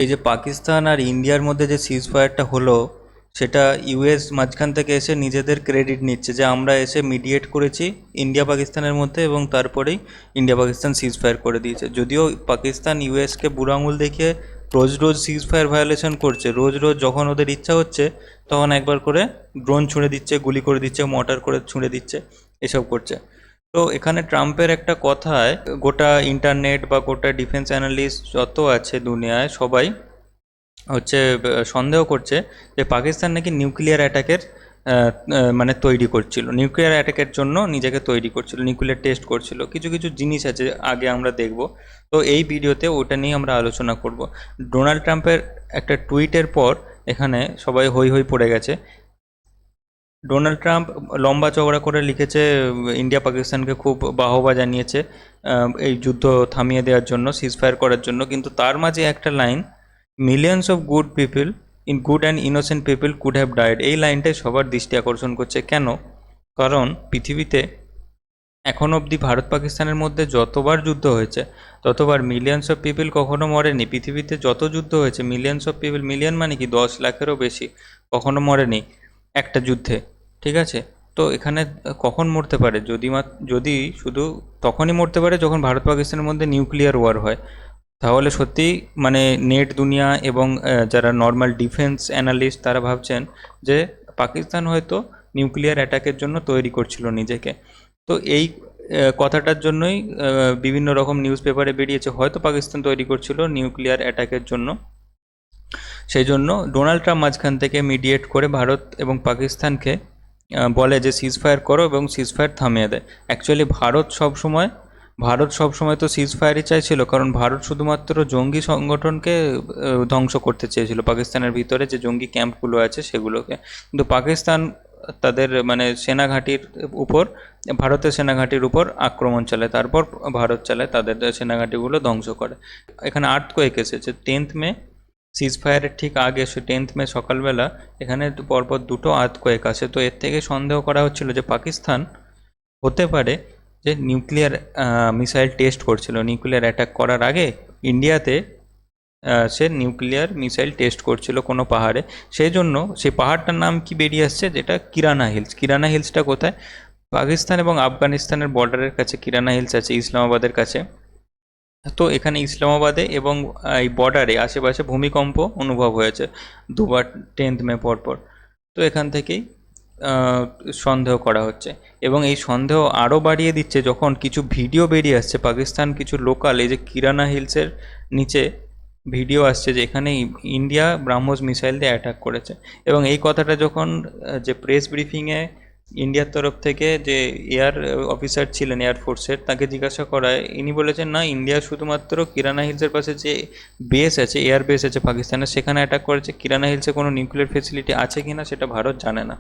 এই যে পাকিস্তান আর ইন্ডিয়ার মধ্যে যে সিজ ফায়ারটা হলো, সেটা ইউএস মাঝখান থেকে এসে নিজেদের ক্রেডিট নিচ্ছে যে আমরা এসে মিডিয়েট করেছি ইন্ডিয়া পাকিস্তানের মধ্যে, এবং তারপরেই ইন্ডিয়া পাকিস্তান সিজ ফায়ার করে দিয়েছে। যদিও পাকিস্তান ইউএসকে বুড়ো আঙুল দেখিয়ে রোজ রোজ সিজ ফায়ার ভায়োলেশন করছে, রোজ রোজ যখন ওদের ইচ্ছা হচ্ছে তখন একবার করে ড্রোন ছুঁড়ে দিচ্ছে, গুলি করে দিচ্ছে, মর্টার করে ছুঁড়ে দিচ্ছে, এসব করছে। তো এখানে ট্রাম্পের একটা কথায় গোটা ইন্টারনেট বা গোটা ডিফেন্স অ্যানালিস্ট যত আছে দুনিয়ায় সবাই হচ্ছে সন্দেহ করছে যে পাকিস্তান নাকি নিউক্লিয়ার অ্যাটাকের মানে তৈরি করছিল, নিউক্লিয়ার অ্যাটাকের জন্য নিজেকে তৈরি করছিল, নিউক্লিয়ার টেস্ট করছিল। কিছু কিছু জিনিস আছে আগে আমরা দেখব, তো এই ভিডিওতে ওটা নিয়ে আমরা আলোচনা করব। ডোনাল্ড ট্রাম্পের একটা টুইটের পর এখানে সবাই হই হই পড়ে গেছে। ডোনাল্ড ট্রাম্প লম্বা চওড়া করে লিখেছে, ইন্ডিয়া পাকিস্তানকে খুব বাহবা জানিয়েছে এই যুদ্ধ থামিয়ে দেওয়ার জন্য, সিজফায়ার করার জন্য। কিন্তু তার মাঝে একটা line, millions of good people in good and innocent people could have died, এই লাইনটাই সবার দৃষ্টি আকর্ষণ করছে। কেন? কারণ পৃথিবীতে এখন অবধি ভারত পাকিস্তানের মধ্যে যতবার যুদ্ধ হয়েছে ততবার মিলিয়ন্স অফ পিপল কখনো মরেনি। পৃথিবীতে যত যুদ্ধ হয়েছে মিলিয়ন্স অফ পিপল, মিলিয়ন মানে কি 10 লাখেরও বেশি, কখনো মরেনি একটা যুদ্ধে। ঠিক আছে? তো এখানে কখন মরতে পারে? যদি শুধু তখনই মরতে পারে যখন ভারত পাকিস্তানের মধ্যে নিউক্লিয়ার ওয়ার হয়। তাহলে সত্যিই মানে নেট দুনিয়া এবং যারা নর্মাল ডিফেন্স অ্যানালিস্ট তারা ভাবছেন যে পাকিস্তান হয়তো নিউক্লিয়ার অ্যাটাকের জন্য তৈরি করছিল নিজেকে। তো এই কথাটার জন্যই বিভিন্ন রকম নিউজ পেপারে বেরিয়েছে হয়তো পাকিস্তান তৈরি করছিল নিউক্লিয়ার অ্যাটাকের জন্য। সেই জন্য ডোনাল্ড ট্রাম্প মাঝখান থেকে মিডিয়েট করে ভারত এবং পাকিস্তানকে বলে যে সিজফায়ার করো এবং সিজফায়ার থামিয়ে দেয়। অ্যাকচুয়ালি ভারত সবসময় তো সিজফায়ারই চাইছিল, কারণ ভারত শুধুমাত্র জঙ্গি সংগঠনকে ধ্বংস করতে চেয়েছিল, পাকিস্তানের ভিতরে যে জঙ্গি ক্যাম্পগুলো আছে সেগুলোকে। কিন্তু পাকিস্তান তাদের মানে সেনাঘাঁটির উপর, ভারতের সেনাঘাঁটির উপর আক্রমণ চালায়, তারপর ভারত চালায় তাদের সেনাঘাঁটিগুলো ধ্বংস করে। এখানে আর্থকোয়েক এসেছে 10th মে, সিজফায়ারের ঠিক আগে 10th মে সকালবেলা এখানে পরপর দুটো আর্থকোয়েক আসে। তো এর থেকে সন্দেহ করা হচ্ছিল যে পাকিস্তান হতে পারে যে নিউক্লিয়ার মিসাইল টেস্ট করছিল, নিউক্লিয়ার অ্যাটাক করার আগে ইন্ডিয়াতে সে নিউক্লিয়ার মিসাইল টেস্ট করছিল কোনো পাহাড়ে। সেই জন্য সেই পাহাড়টার নাম কি বেরিয়ে আসছে, যেটা কিরানা হিলস। কিরানা হিলসটা কোথায়? পাকিস্তান এবং আফগানিস্তানের বর্ডারের কাছে কিরানা হিলস আছে, ইসলামাবাদের কাছে। তো এখানে ইসলামাবাদে এবং এই বর্ডারে আশেপাশে ভূমিকম্প অনুভব হয়েছে দুবার 10th মে পরপর। তো এখান থেকেই সন্দেহ করা হচ্ছে, এবং এই সন্দেহ আরও বাড়িয়ে দিচ্ছে যখন কিছু ভিডিও বেরিয়ে আসছে পাকিস্তান কিছু লোকাল, এই যে কিরানা হিলসের নিচে ভিডিও আসছে যে এখানে ইন্ডিয়া ব্রাহ্মস মিসাইল দিয়ে অ্যাটাক করেছে। এবং এই কথাটা যখন যে প্রেস ব্রিফিংয়ে ইন্ডিয়ার তরফ থেকে যে এয়ার অফিসার ছিলেন এয়ারফোর্সের, তাকে জিজ্ঞাসা করায় ইনি বলেছেন না, ইন্ডিয়া শুধুমাত্র কিরানা হিলসের পাশে যে বেস আছে, এয়ার বেস আছে পাকিস্তানের, সেখানে অ্যাটাক করেছে। কিরানা হিলসে কোনো নিউক্লিয়ার ফেসিলিটি আছে কিনা সেটা ভারত জানে না।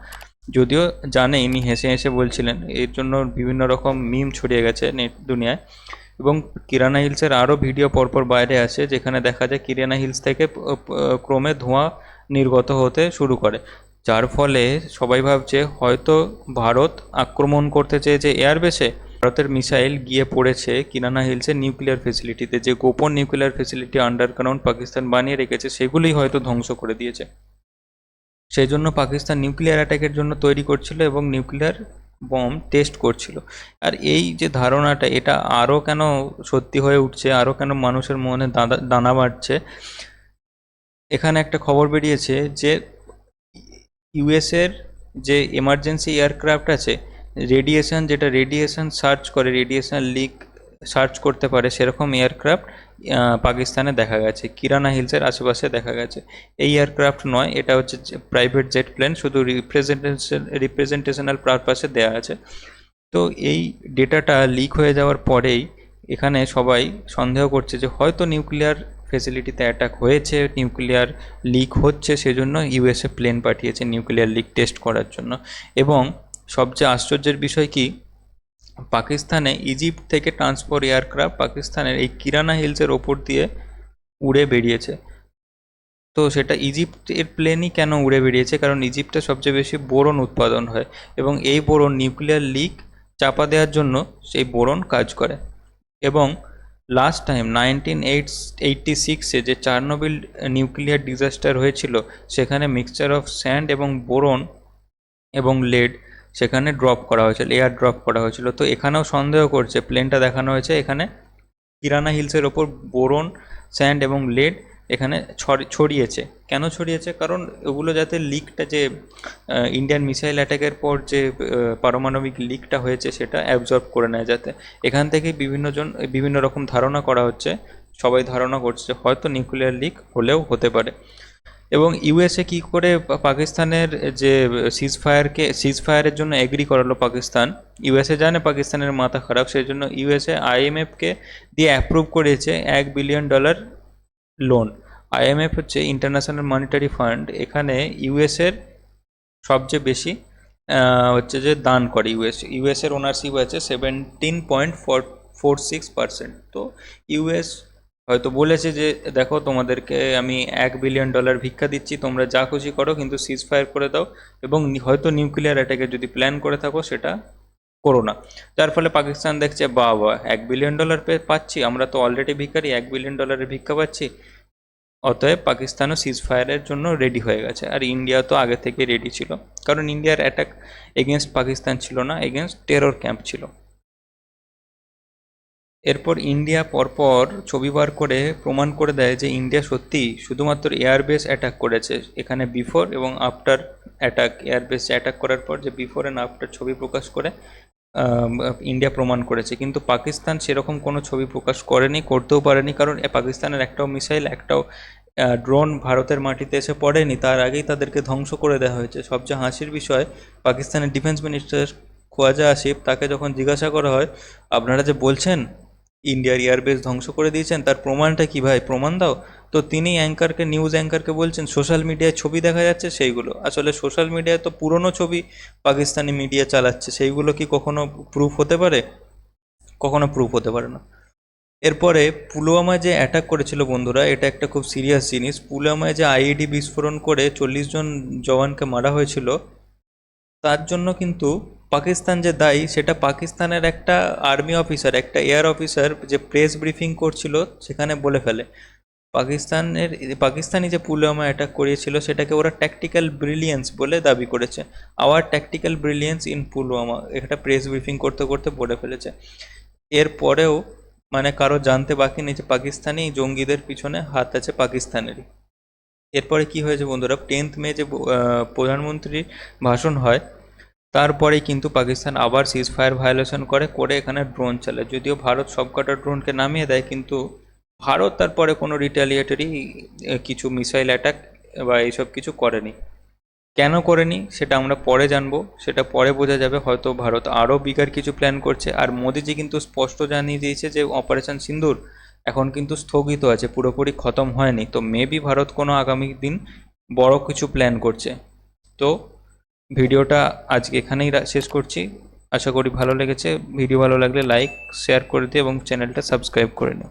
যদিও জানে, ইনি হেসে হেসে বলছিলেন, এর জন্য বিভিন্ন রকম মিম ছড়িয়ে গেছে নেট দুনিয়ায়। এবং কিরানা হিলসের আরও ভিডিও পরপর বাইরে আসে যেখানে দেখা যায় কিরানা হিলস থেকে ক্রমে ধোঁয়া নির্গত হতে শুরু করে, যার ফলে সবাই ভাবছে হয়তো ভারত আক্রমণ করতে চেয়েছে এয়ারবেসে, ভারতের মিসাইল গিয়ে পড়েছে কিরানা হিলসের নিউক্লিয়ার ফেসিলিটিতে, যে গোপন নিউক্লিয়ার ফেসিলিটি আন্ডারগ্রাউন্ড পাকিস্তান বানিয়ে রেখেছে সেগুলোই হয়তো ধ্বংস করে দিয়েছে। সেই জন্য পাকিস্তান নিউক্লিয়ার অ্যাটাকের জন্য তৈরি করছিল এবং নিউক্লিয়ার বম টেস্ট করছিল। আর এই যে ধারণাটা, এটা আরও কেন সত্যি হয়ে উঠছে, আরও কেন মানুষের মনে দানা বাড়ছে, এখানে একটা খবর বেরিয়েছে যে ইউএসের যে এমার্জেন্সি এয়ারক্রাফট আছে, যেটা রেডিয়েশন সার্চ করে, রেডিয়েশন লিক সার্চ করতে পারে, সেরকম এয়ারক্রাফট পাকিস্তানে দেখা গেছে, কিরানা হিলসের আশেপাশে দেখা গেছে। এই এয়ারক্রাফট নয়, এটা হচ্ছে প্রাইভেট জেট প্লেন, শুধু রিপ্রেজেন্টেশনাল পারপাসে দেওয়া আছে। তো এই ডেটাটা লিক হয়ে যাওয়ার পরেই এখানে সবাই সন্দেহ করছে যে হয়তো নিউক্লিয়ার ফেসিলিটিতে অ্যাটাক হয়েছে, নিউক্লিয়ার লিক হচ্ছে, সেজন্য ইউএসএ প্লেন পাঠিয়েছে নিউক্লিয়ার লিক টেস্ট করার জন্য। এবং সবচেয়ে আশ্চর্যের বিষয় কি, পাকিস্তানে ইজিপ্ট থেকে ট্রান্সপোর্ট এয়ারক্রাফট পাকিস্তানের এই কিরানা হিলসের ওপর দিয়ে উড়ে বেরিয়েছে। তো সেটা ইজিপ্টের প্লেনই কেন উড়ে বেরিয়েছে? কারণ ইজিপ্টে সবচেয়ে বেশি বোরন উৎপাদন হয়, এবং এই বোরন নিউক্লিয়ার লিক চাপা দেওয়ার জন্য সেই বোরন কাজ করে। এবং লাস্ট টাইম 1986-এ যে চারনোবিল নিউক্লিয়ার ডিজাস্টার হয়েছিল, সেখানে মিক্সচার অফ স্যান্ড এবং বোরন এবং লেড সেখানে ড্রপ করা হয়েছিল, এয়ার ড্রপ করা হয়েছিল। তো এখানেও সন্দেহ করছে, প্লেনটা দেখানো হয়েছে এখানে কিরানা হিলসের ওপর বোরন, স্যান্ড এবং লেড এখানে ছড়িয়েছে। কেন ছড়িয়েছে? কারণ ওগুলো যাতে লিকটা, যে ইন্ডিয়ান মিসাইল অ্যাটাকের পর যে পারমাণবিক লিকটা হয়েছে সেটা অ্যাবজর্ব করে নেয় যাতে। এখান থেকে বিভিন্ন রকম ধারণা করা হচ্ছে, সবাই ধারণা করছে হয়তো নিউক্লিয়ার লিক হলেও হতে পারে। এবং ইউএসএ কি করে পাকিস্তানের যে সিজফায়ারের জন্য এগ্রি করালো পাকিস্তান? ইউএসএ জানে পাকিস্তানের মাথা খারাপ, সেই জন্য ইউএসএ আইএমএফকে দিয়ে অ্যাপ্রুভ করেছে $1 বিলিয়ন লোন। আইএমএফ হচ্ছে ইন্টারন্যাশনাল মনিটারি ফান্ড, এখানে ইউএসের সবচেয়ে বেশি হচ্ছে যে দান করে। ইউএসের ওনারশিপ আছে 17.46%। তো ইউএস হয়তো বলেছে যে দেখো, তোমাদেরকে আমি $1 বিলিয়ন ভিক্ষা দিচ্ছি, তোমরা যা খুশি করো, কিন্তু সিজ ফায়ার করে দাও, এবং হয়তো নিউক্লিয়ার অ্যাটাকের যদি প্ল্যান করে থাকো সেটা করো না। যার ফলে পাকিস্তান দেখছে, বাবা $1 বিলিয়ন পাচ্ছি, আমরা তো অলরেডি ভিখারি, $1 বিলিয়ন ভিক্ষা পাচ্ছি। অতএব পাকিস্তানও সিজ ফায়ারের জন্য রেডি হয়ে গেছে। আর ইন্ডিয়া তো আগে থেকে রেডি ছিল, কারণ ইন্ডিয়ার অ্যাটাক এগেনস্ট পাকিস্তান ছিল না, এগেনস্ট টেরর ক্যাম্প ছিল। এরপর ইন্ডিয়া পরপর ছবি বার করে প্রমাণ করে দেয় যে ইন্ডিয়া সত্যিই শুধুমাত্র এয়ারবেস অ্যাটাক করেছে। এখানে বিফোর এবং আফটার অ্যাটাক, এয়ারবেস অ্যাটাক করার পর যে বিফোর অ্যান্ড আফটার ছবি প্রকাশ করে ইন্ডিয়া প্রমাণ করেছে। কিন্তু পাকিস্তান সেরকম কোনো ছবি প্রকাশ করেনি, করতেও পারেনি, কারণ পাকিস্তানের একটাও মিসাইল, একটাও ড্রোন ভারতের মাটিতে এসে পড়েনি, তার আগেই তাদেরকে ধ্বংস করে দেওয়া হয়েছে। সবচেয়ে হাসির বিষয়, পাকিস্তানের ডিফেন্স মিনিস্টার খোয়াজা আসিফ, তাকে যখন জিজ্ঞাসা করা হয়, আপনারা যে বলছেন ইন্ডিয়ার এয়ারবেস ধ্বংস করে দিয়েছেন, তার প্রমাণটা কী ভাই, প্রমাণ দাও। তো তিনি নিউজ অ্যাঙ্কারকে বলছেন সোশ্যাল মিডিয়ায় ছবি দেখা যাচ্ছে সেইগুলো। আসলে সোশ্যাল মিডিয়ায় তো পুরনো ছবি পাকিস্তানি মিডিয়া চালাচ্ছে, সেইগুলো কি কখনো প্রুফ হতে পারে? কখনো প্রুফ হতে পারে না। এরপরে পুলওয়ামায় যে অ্যাটাক করেছিল বন্ধুরা, এটা একটা খুব সিরিয়াস জিনিস। পুলওয়ামায় যে আইইডি বিস্ফোরণ করে 40 জন জওয়ানকে মারা হয়েছিল, তার জন্য কিন্তু পাকিস্তান যে দায়ী, সেটা পাকিস্তানের একটা আর্মি অফিসার, একটা এয়ার অফিসার যে প্রেস ব্রিফিং করছিল সেখানে বলে ফেলে। পাকিস্তানি যে পুলওয়ামা অ্যাটাক করিয়েছিল সেটাকে ওরা ট্যাকটিক্যাল ব্রিলিয়েন্স বলে দাবি করেছে। Our tactical brilliance in Pulwama, একটা প্রেস ব্রিফিং করতে করতে বলে ফেলেছে। এরপরেও মানে কারো জানতে বাকি নেই যে পাকিস্তানি জঙ্গিদের পিছনে হাত আছে পাকিস্তানেরই। এরপরে কি হয়েছে বন্ধুরা, 10th মে যে প্রধানমন্ত্রীর ভাষণ হয়, তারপরেই কিন্তু পাকিস্তান আবার সিজ ফায়ার ভায়োলেশন করে এখানে ড্রোন চালায়। যদিও ভারত সবকটা ড্রোনকে নামিয়ে দেয়, কিন্তু ভারত তারপরে কোনো রিটালিয়েটরি কিছু মিসাইল অ্যাটাক বা এইসব কিছু করেনি। কেন করেনি সেটা আমরা পরে জানবো, সেটা পরে বোঝা যাবে। হয়তো ভারত আরও বিগার কিছু প্ল্যান করছে। আর মোদিজি কিন্তু স্পষ্ট জানিয়ে দিয়েছে যে অপারেশন সিন্দুর এখন কিন্তু স্থগিত আছে, পুরোপুরি খতম হয়নি। তো মেবি ভারত কোনো আগামী দিন বড় কিছু প্ল্যান করছে। তো ভিডিওটা আজকে এখানেই শেষ করছি। আশা করি ভালো লেগেছে। ভিডিও ভালো লাগলে লাইক শেয়ার করে দিও এবং চ্যানেলটা সাবস্ক্রাইব করে নিও।